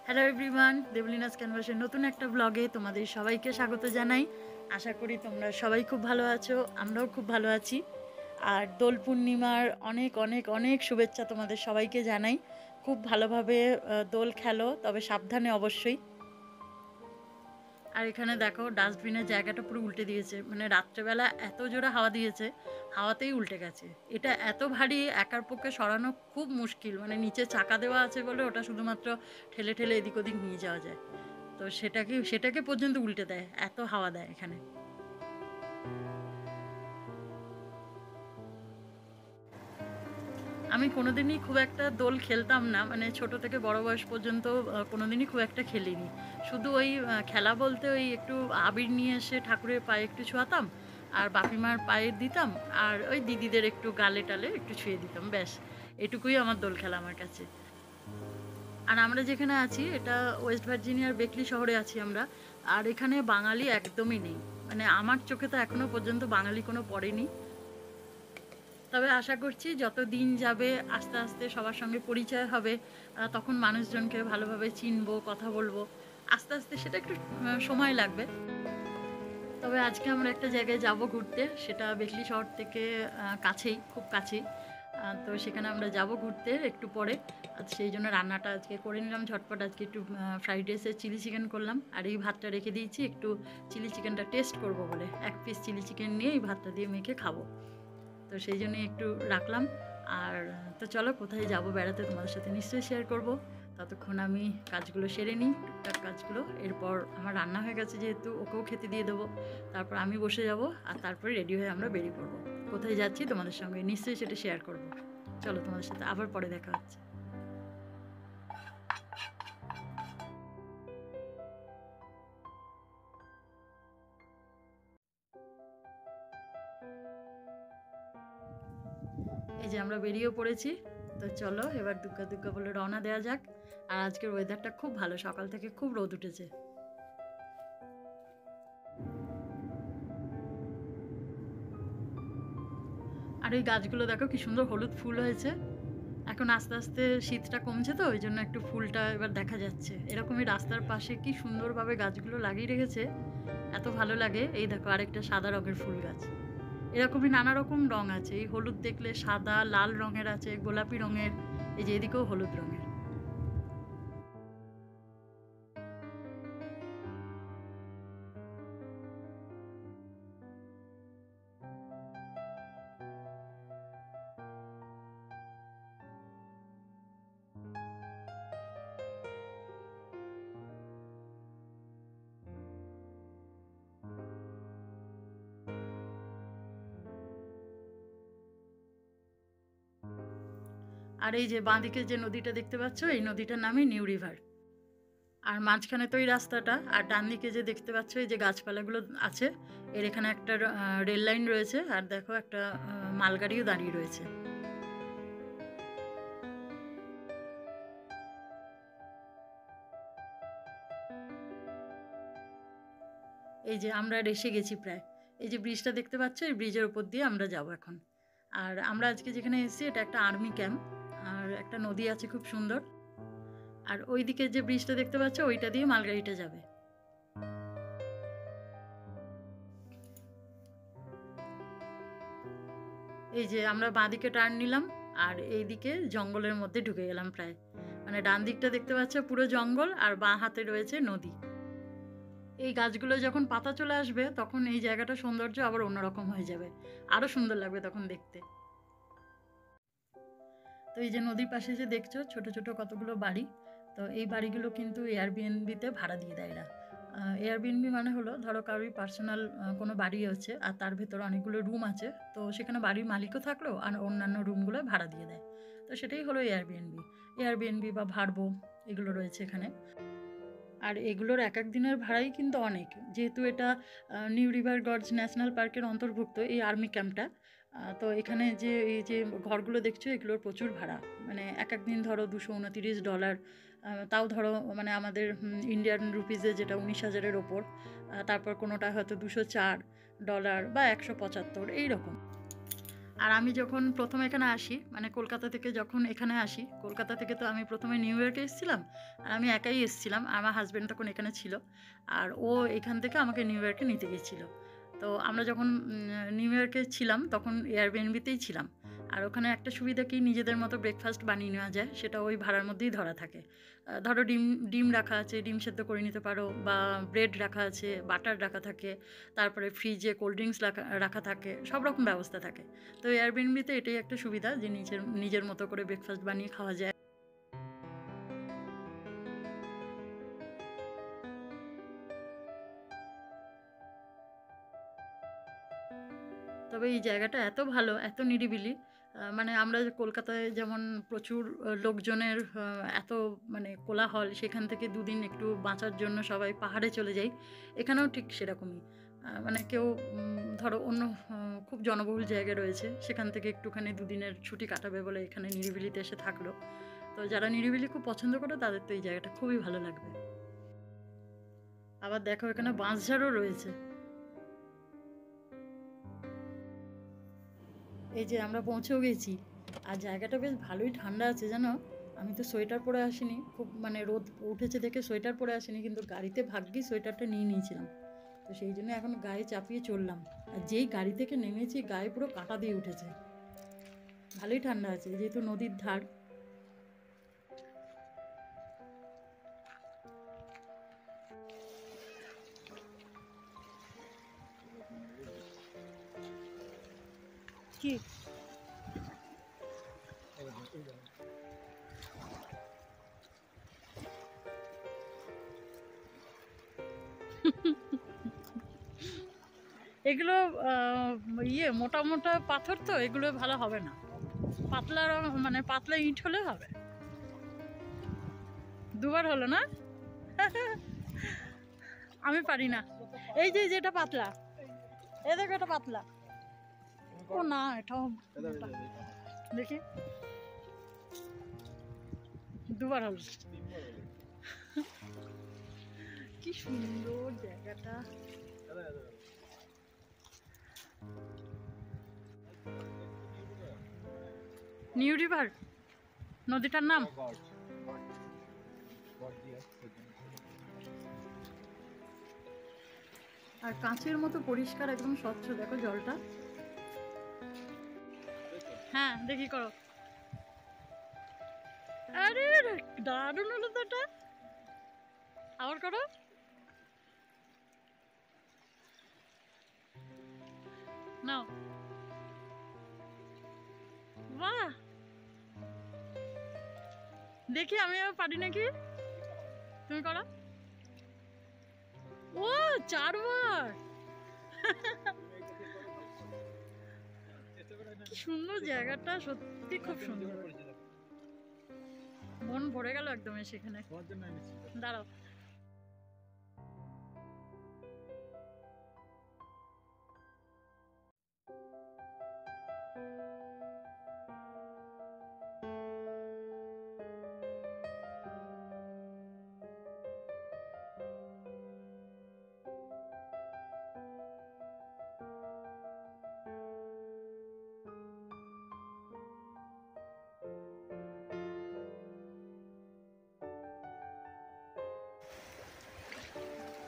Hello everyone, দেবলিনাস ক্যানভাসের নতুন একটা ব্লগে তোমাদের সবাইকে স্বাগত জানাই। আশা করি তোমরা সবাই খুব ভালো আছো, আমরাও খুব ভালো আছি। আর দোল পূর্ণিমার অনেক অনেক অনেক শুভেচ্ছা তোমাদের সবাইকে জানাই। খুব ভালোভাবে দোল খেলো, তবে সাবধানে অবশ্যই। আর এখানে দেখো ডাস্টবিনের জায়গাটা পুরো উল্টে দিয়েছে, মানে রাত্রেবেলা এত জোরে হাওয়া দিয়েছে, হাওয়াতেই উল্টে গেছে। এটা এত ভারী, একার পক্ষে সরানো খুব মুশকিল, মানে নিচে চাকা দেওয়া আছে বলে ওটা শুধুমাত্র ঠেলে ঠেলে এদিক ওদিক নিয়ে যাওয়া যায়। তো সেটাকে পর্যন্ত উল্টে দেয়, এত হাওয়া দেয় এখানে। আমি কোনোদিনই খুব একটা দোল খেলতাম না, মানে ছোট থেকে বড় বয়স পর্যন্ত কোনোদিনই খুব একটা খেলিনি। শুধু ওই খেলা বলতে ওই একটু আবির নিয়ে এসে ঠাকুরের পায়ে একটু ছোঁয়াতাম, আর বাপিমার পায়ে দিতাম, আর ওই দিদিদের একটু গালে টালে একটু ছুঁয়ে দিতাম, ব্যাস। এটুকুই আমার দোল খেলা আমার কাছে। আর আমরা যেখানে আছি এটা ওয়েস্ট ভার্জিনিয়ার বেকলি শহরে আছি আমরা। আর এখানে বাঙালি একদমই নেই, মানে আমার চোখে তো এখনো পর্যন্ত বাঙালি কোনো পড়েনি। তবে আশা করছি যত দিন যাবে আস্তে আস্তে সবার সঙ্গে পরিচয় হবে, তখন মানুষজনকে ভালোভাবে চিনবো, কথা বলবো। আস্তে আস্তে সেটা একটু সময় লাগবে। তবে আজকে আমরা একটা জায়গায় যাব ঘুরতে, সেটা বেকলি শহর থেকে কাছেই, খুব কাছেই। তো সেখানে আমরা যাব ঘুরতে একটু পরে। সেই জন্য রান্নাটা আজকে করে নিলাম ঝটপট। আজকে একটু ফ্রাইড রাইসের চিলি চিকেন করলাম, আর এই ভাতটা রেখে দিয়েছি একটু চিলি চিকেনটা টেস্ট করব বলে। এক পিস চিলি চিকেন নিয়ে এই ভাতটা দিয়ে মেখে খাবো, তো সেই জন্যই একটু রাখলাম। আর তো চলো কোথায় যাব বেড়াতে তোমাদের সাথে নিশ্চয়ই শেয়ার করব। ততক্ষণ আমি কাজগুলো সেরে নিই, টুকটাক কাজগুলো। এরপর আমার রান্না হয়ে গেছে যেহেতু, ওকেও খেতে দিয়ে দেবো। তারপর আমি বসে যাব, আর তারপরে রেডি হয়ে আমরা বেরিয়ে পড়বো। কোথায় যাচ্ছি তোমাদের সঙ্গে নিশ্চয়ই সেটা শেয়ার করব। চলো তোমাদের সাথে আবার পরে দেখা হচ্ছে। এই যে আমরা বেরিয়েও পড়েছি। তো চলো এবার দুগ্গা দুগ্গা বলে রওনা দেওয়া যাক। আর আজকের ওয়েদারটা খুব ভালো, সকাল থেকে খুব রোদ উঠেছে। আর এই গাছগুলো দেখো কি সুন্দর হলুদ ফুল হয়েছে। এখন আস্তে আস্তে শীতটা কমছে, তো ওই জন্য একটু ফুলটা এবার দেখা যাচ্ছে। এরকমই রাস্তার পাশে কি সুন্দরভাবে গাছগুলো লাগিয়ে রেখেছে, এত ভালো লাগে। এই দেখো আরেকটা সাদা রঙের ফুল গাছ। এরকমই নানা রকম রং আছে, এই হলুদ দেখলে সাদা, লাল রঙের আছে, গোলাপি রঙের, এই যে এদিকেও হলুদ রঙের। আর এই যে বাঁদিকে যে নদীটা দেখতে পাচ্ছ, এই নদীটার নামই নিউ রিভার। আর মাঝখানে তো এই রাস্তাটা, আর ডান দিকে যে দেখতে পাচ্ছ এই যে গাছপালাগুলো আছে, এর এখানে একটা রেল লাইন রয়েছে। আর দেখো একটা মালগাড়িও দাঁড়িয়ে রয়েছে। এই যে আমরা এসে গেছি প্রায়। এই যে ব্রিজটা দেখতে পাচ্ছ, এই ব্রিজের উপর দিয়ে আমরা যাব এখন। আর আমরা আজকে যেখানে এসেছি এটা একটা আর্মি ক্যাম্প। আর একটা নদী আছে খুব সুন্দর। আর ওই দিকে যে ব্রিজটা দেখতে পাচ্ছ ওইটা দিয়ে মালগাড়িটা যাবে। এই যে আমরা বাঁদিকে টার্ন নিলাম, আর এইদিকে জঙ্গলের মধ্যে ঢুকে গেলাম প্রায়। মানে ডান দিকটা দেখতে পাচ্ছ পুরো জঙ্গল, আর বাঁ হাতে রয়েছে নদী। এই গাছগুলো যখন পাতা চলে আসবে তখন এই জায়গাটা সৌন্দর্য আবার অন্যরকম হয়ে যাবে, আরো সুন্দর লাগবে তখন দেখতে। তো এই যে নদীর পাশে যে দেখছো ছোট ছোট কতগুলো বাড়ি, তো এই বাড়িগুলো কিন্তু এয়ারবিএনবিতে ভাড়া দিয়ে দেয় এরা। এয়ারবিএনবি মানে হলো ধরো কারোর পার্সোনাল কোনো বাড়ি আছে, আর তার ভেতরে অনেকগুলো রুম আছে, তো সেখানে বাড়ির মালিকও থাকলো আর অন্যান্য রুমগুলো ভাড়া দিয়ে দেয়। তো সেটাই হলো এয়ারবিএনবি। এয়ারবিএনবি বা ভাড়বো এগুলো রয়েছে এখানে। আর এগুলোর এক এক দিনের ভাড়াই কিন্তু অনেক, যেহেতু এটা নিউ রিভার গর্জ ন্যাশনাল পার্কের অন্তর্ভুক্ত এই আর্মি ক্যাম্পটা। তো এখানে যে এই যে ঘরগুলো দেখছো এগুলোর প্রচুর ভাড়া, মানে এক এক দিন ধরো $229, তাও ধরো মানে আমাদের ইন্ডিয়ান রুপিজে যেটা 19,000-এর ওপর। তারপর কোনোটা হয়তো $204 বা 175 এইরকম। আর আমি যখন প্রথম এখানে আসি, মানে কলকাতা থেকে যখন এখানে আসি, কলকাতা থেকে তো আমি প্রথমে নিউ ইয়র্কে এসেছিলাম, আর আমি একাই এসেছিলাম, আর আমার হাজব্যান্ড তখন এখানে ছিল, আর ও এখান থেকে আমাকে নিউ ইয়র্কে নিতে গেছিলো। তো আমরা যখন নিউ ইয়র্কে ছিলাম তখন এয়ারবিএনবিতেই ছিলাম। আর ওখানে একটা সুবিধা কি, নিজেদের মতো ব্রেকফাস্ট বানিয়ে নেওয়া যায়, সেটা ওই ভাড়ার মধ্যেই ধরা থাকে। ধরো ডিম ডিম রাখা আছে, ডিম সেদ্ধ করে নিতে পারো, বা ব্রেড রাখা আছে, বাটার রাখা থাকে, তারপরে ফ্রিজে কোল্ড ড্রিঙ্কস রাখা রাখা থাকে, সব রকম ব্যবস্থা থাকে। তো এয়ারবিএনবিতে এটাই একটা সুবিধা যে নিজের নিজের মতো করে ব্রেকফাস্ট বানিয়ে খাওয়া যায়। তবে এই জায়গাটা এত ভালো, এত নিরিবিলি। মানে আমরা যে কলকাতায় যেমন প্রচুর লোকজনের এত মানে কোলাহল, সেখান থেকে দুদিন একটু বাঁচার জন্য সবাই পাহাড়ে চলে যাই, এখানেও ঠিক সেরকমই। মানে কেউ ধরো অন্য খুব জনবহুল জায়গায় রয়েছে, সেখান থেকে একটুখানি দুদিনের ছুটি কাটাবে বলে এখানে নিরিবিলিতে এসে থাকলো। তো যারা নিরিবিলি খুব পছন্দ করে তাদের তো এই জায়গাটা খুবই ভালো লাগবে। আবার দেখো এখানে বাঁশঝাড়ও রয়েছে। এই যে আমরা পৌঁছেও গেছি, আর জায়গাটা বেশ ভালোই ঠান্ডা আছে জানো। আমি তো সোয়েটার পরে আসিনি, খুব মানে রোদ উঠেছে দেখে সোয়েটার পরে আসিনি, কিন্তু গাড়িতে ভাগ্যি সোয়েটারটা নিয়ে নিয়েছিলাম। তো সেই জন্য এখন গায়ে চাপিয়ে চললাম, আর যেই গাড়ি থেকে নেমেছি গায়ে পুরো কাঁটা দিয়ে উঠেছে। ভালোই ঠান্ডা আছে যেহেতু নদীর ধার। কি এগুলো মোটা মোটা পাথর তো, এগুলো ভালো হবে না। পাতলা মানে পাতলা ইট হলে হবে। দুবার হলো না। আমি পারি না। এই যে যেটা পাতলা, এই দেখো এটা পাতলা। ও না, এটাও মোটা। দেখি, দুবার হলো। কি সুন্দর জায়গাটা। নিউ রিভার নদীটার নাম। আর কাঁচের মতো পরিষ্কার, একদম স্বচ্ছ, দেখো জলটা। হ্যাঁ দেখি করো। আরে দারুণ হলো তো এটা। আবার করো। নাও। বাহ, দেখি আমি আবার পারি নাকি। তুমি করো। ও, 4 বার। কি সুন্দর জায়গাটা, সত্যি খুব সুন্দর। মন ভরে গেল একদম সেখানে। দাঁড়াও।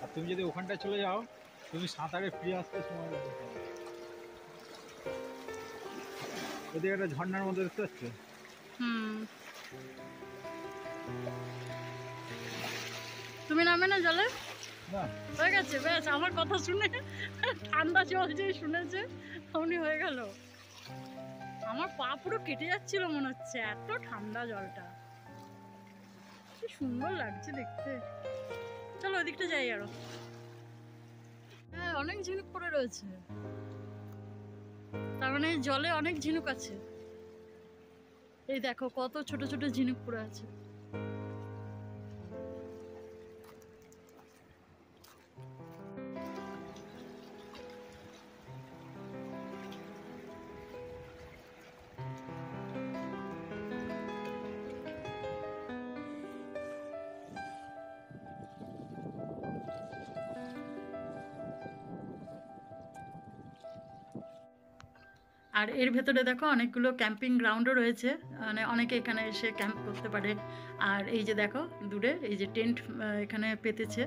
আর তুমি যদি ওখানটায় চলে যাও, তুমি সাঁতারে ফিরে আসতে সময় লাগবে। ওদিকে একটা ঝর্ণার মধ্যে দেখতে পাচ্ছ। হুম, তুমি নামবে না জলে? না, হয়ে গেছে, ব্যাস আমার কথা শুনে ঠান্ডা জল যে শুনেছে অমনি হয়ে গেল। আমার পা পুরো কেটে যাচ্ছিল মনে হচ্ছে, এত ঠান্ডা জলটা। কি সুন্দর লাগছে দেখতে। চলো ওইদিকটা যাই আরো। হ্যাঁ, অনেক ঝিনুক পড়ে রয়েছে, তার মানে জলে অনেক ঝিনুক আছে। এই দেখো কত ছোট ছোট ঝিনুক পড়ে আছে। আর এর ভেতরে দেখো অনেকগুলো ক্যাম্পিং গ্রাউন্ডও রয়েছে, মানে অনেকে এখানে এসে ক্যাম্প করতে পারে। আর এই যে দেখো দূরে এই যে টেন্ট এখানে পেতেছে,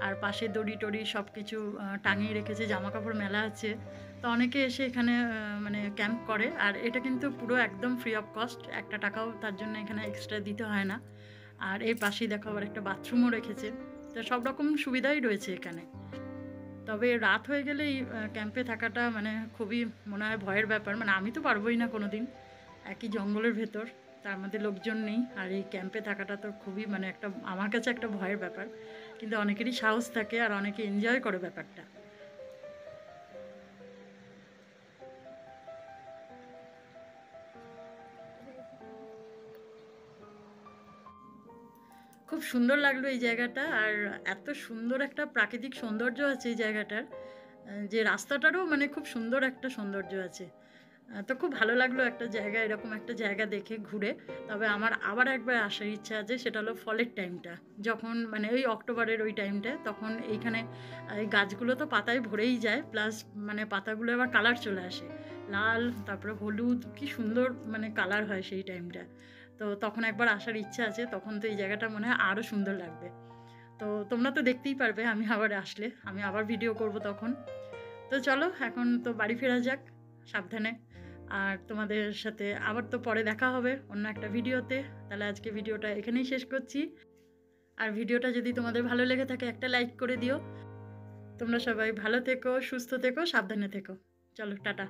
আর পাশে দড়ি টড়ি সব কিছু টাঙিয়ে রেখেছে, জামা কাপড় মেলা আছে। তো অনেকে এসে এখানে মানে ক্যাম্প করে। আর এটা কিন্তু পুরো একদম ফ্রি অফ কস্ট, একটা টাকাও তার জন্য এখানে এক্সট্রা দিতে হয় না। আর এই পাশেই দেখো আবার একটা বাথরুমও রেখেছে। তো সব রকম সুবিধাই রয়েছে এখানে। তবে রাত হয়ে গেলে এই ক্যাম্পে থাকাটা মানে খুবই মনে হয় ভয়ের ব্যাপার, মানে আমি তো পারবোই না কোনো দিন, একই জঙ্গলের ভেতর, তার মধ্যে লোকজন নেই, আর এই ক্যাম্পে থাকাটা তো খুবই মানে একটা আমার কাছে একটা ভয়ের ব্যাপার। কিন্তু অনেকেরই সাহস থাকে আর অনেকে এনজয় করে ব্যাপারটা। খুব সুন্দর লাগলো এই জায়গাটা, আর এত সুন্দর একটা প্রাকৃতিক সৌন্দর্য আছে এই জায়গাটার, যে রাস্তাটারও মানে খুব সুন্দর একটা সৌন্দর্য আছে। তো খুব ভালো লাগলো একটা জায়গা, এরকম একটা জায়গা দেখে ঘুরে। তবে আমার আবার একবার আসার ইচ্ছা আছে, সেটা হলো ফলের টাইমটা, যখন মানে ওই অক্টোবরের ওই টাইমটা, তখন এইখানে এই গাছগুলো তো পাতায় ভরেই যায়, প্লাস মানে পাতাগুলো আবার কালার চলে আসে, লাল তারপরে হলুদ, কি সুন্দর মানে কালার হয় সেই টাইমটা। তো তখন একবার আসার ইচ্ছা আছে, তখন তো এই জায়গাটা মনে হয় আরও সুন্দর লাগবে। তো তোমরা তো দেখতেই পারবে আমি আবার আসলে আমি আবার ভিডিও করব তখন। তো চলো এখন তো বাড়ি ফেরা যাক সাবধানে। আর তোমাদের সাথে আবার তো পরে দেখা হবে অন্য একটা ভিডিওতে। তাহলে আজকে ভিডিওটা এখানেই শেষ করছি। আর ভিডিওটা যদি তোমাদের ভালো লেগে থাকে একটা লাইক করে দিও। তোমরা সবাই ভালো থেকো, সুস্থ থেকো, সাবধানে থেকো। চলো টাটা।